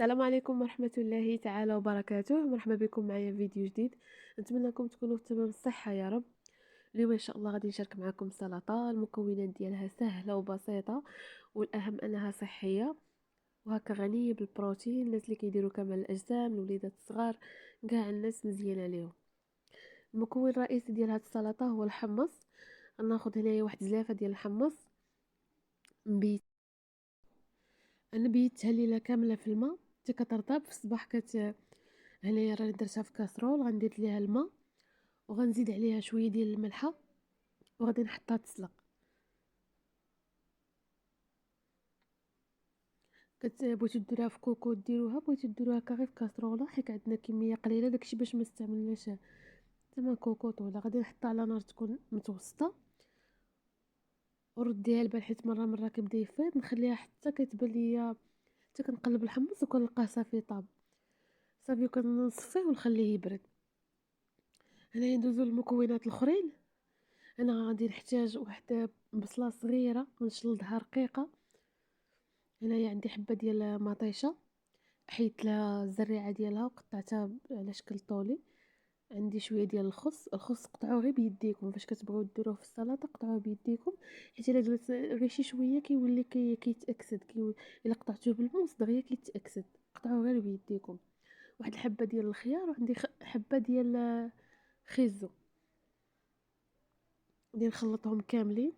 السلام عليكم ورحمة الله تعالى وبركاته. مرحبا بكم معايا في فيديو جديد. نتمنى انكم تكونوا في تمام الصحة يا رب. اليوم ان شاء الله غادي نشارك معكم سلطة. المكونات ديالها سهلة وبسيطة، والاهم انها صحية وهكا غنية بالبروتين. الناس اللي كيديروا كمال الاجسام، الوليدات الصغار، كاع الناس مزيانة ليهم. المكون الرئيسي ديال هاد السلطة هو الحمص. غناخد هنايا واحد زلافة ديال الحمص مبيت. انا بيتها ليلة كاملة في الماء حتى كترطب. في الصباح هنايا راني درتها في كاسرول، غندير ليها الماء وغنزيد عليها شويه ديال الملحه وغادي نحطها تسلق. بغيتو ديروها في كوكو ديروها، بغيتو ديروها غير في كاسرونه حيت عندنا كميه قليله داكشي باش ما استعملناش تما كوكو طويله. غادي نحطها على نار تكون متوسطه ورديها البال حيت مره كيبدا يفيض. نخليها حتى كتبان ليا، حتى كنقلب الحمص وكنلقاه صافي طاب صافي، وكنصفيه ونخليه يبرد. هنايا ندوزو للمكونات الاخرين. انا غادي نحتاج واحد بصله صغيره نشلضها رقيقه. هنايا عندي حبه ديال مطيشه، حيت لها الزريعه ديالها وقطعتها على شكل طولي. عندي شويه ديال الخس قطعوه غير بيديكم، فاش كتبغيو ديروه في السلطه قطعوه بيديكم، حيت الا درت غير شي شويه كيولي كيتاكسد الا قطعتوه بالموس دغيا كيتاكسد. قطعوه غير بيديكم. واحد الحبه ديال الخيار، وعندي حبه ديال خيزو. غادي نخلطهم كاملين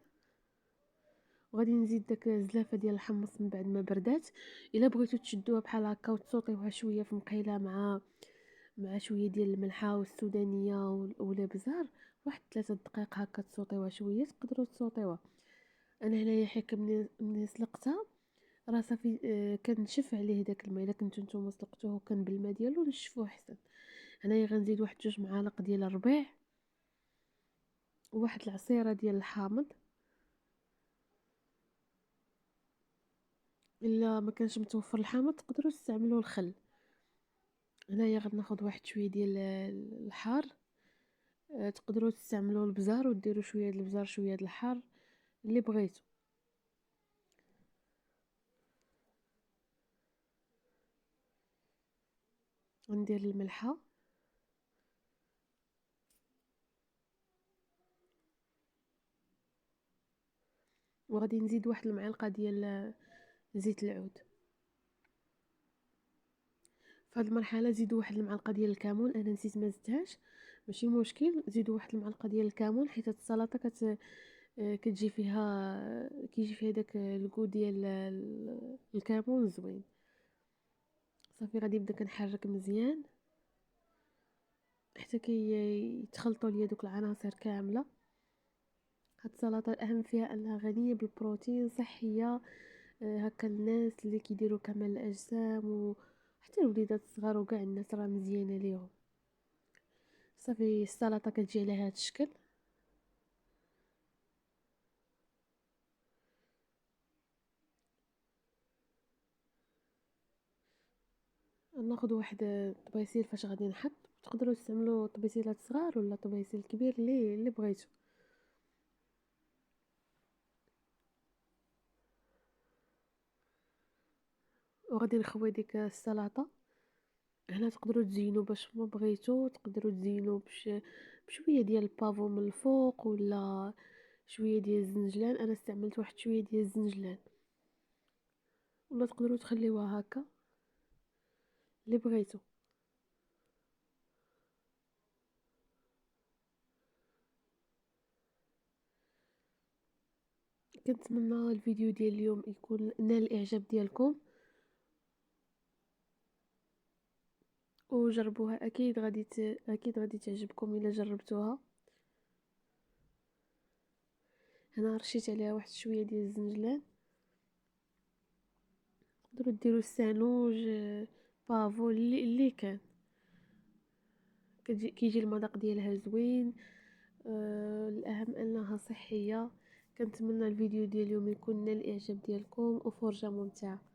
وغادي نزيد داك الزلافه ديال الحمص من بعد ما بردات. الا بغيتو تشدوها بحال هكا وتصوطيوها شويه في مقيله مع شويه ديال الملحه والسودانيه ولا بزار، واحد 3 دقائق هكا تصوطيوها شويه، تقدروا تصوطيوها. انا هنايا حيت ملي سلقتها راه صافي كنشف عليه داك الماء. الا كنتو نتوما سلقتوه كان بالماء ديالو نشفوه احسن. هنايا غنزيد واحد 2 معالق ديال الربيع وواحد العصيره ديال الحامض. الا ما كانش متوفر الحامض تقدروا تستعملوا الخل. هنايا غناخد واحد شويه ديال الحار. تقدروا تستعملوا البزار وديروا شويه ديال البزار شويه ديال الحار اللي بغيتو. غندير الملحه وغادي نزيد واحد المعلقه ديال زيت العود. في هذه المرحله زيدوا واحد المعلقه ديال الكمون، انا نسيت ما زدتهاش، ماشي مشكل. زيدوا واحد المعلقه ديال الكمون حيت السلطه كتجي فيها كيجي فيها داك الكو ديال الكمون زوين. صافي غادي نبدا كنحرك مزيان حتى يتخلطوا ليا دوك العناصر كامله. هاد السلطه الاهم فيها انها غنيه بالبروتين، صحيه. هكا الناس اللي كيديروا كمال الاجسام وحتى الوليدات الصغار وكاع الناس راه مزيانه ليهم. صافي السلطه كتجي على هذا الشكل. ناخذ واحد طبيسيل فاش غادي نحط. تقدروا تستعملوا طبيسيلات صغار ولا طبيسيل كبير اللي بغيتو. وغادي نخوي ديك السلطه. هنا تقدروا تزينوا باش ما بغيتو، تقدروا تزينوا بشويه ديال البافو من الفوق ولا شويه ديال الزنجلان. انا استعملت واحد شويه ديال الزنجلان، ولا تقدروا تخليوها هكا اللي بغيتو. كنتمنى الفيديو ديال اليوم يكون نال الاعجاب ديالكم وجربوها. اكيد غادي تعجبكم الا جربتوها. هنا رشيت عليها واحد شويه ديال الزنجلان. تقدروا ديروا السانوج، بافو اللي كان كيجي المذاق ديالها زوين. الاهم انها صحيه. كنتمنى الفيديو ديال اليوم يكون نال الاعجاب ديالكم وفرجه ممتعه.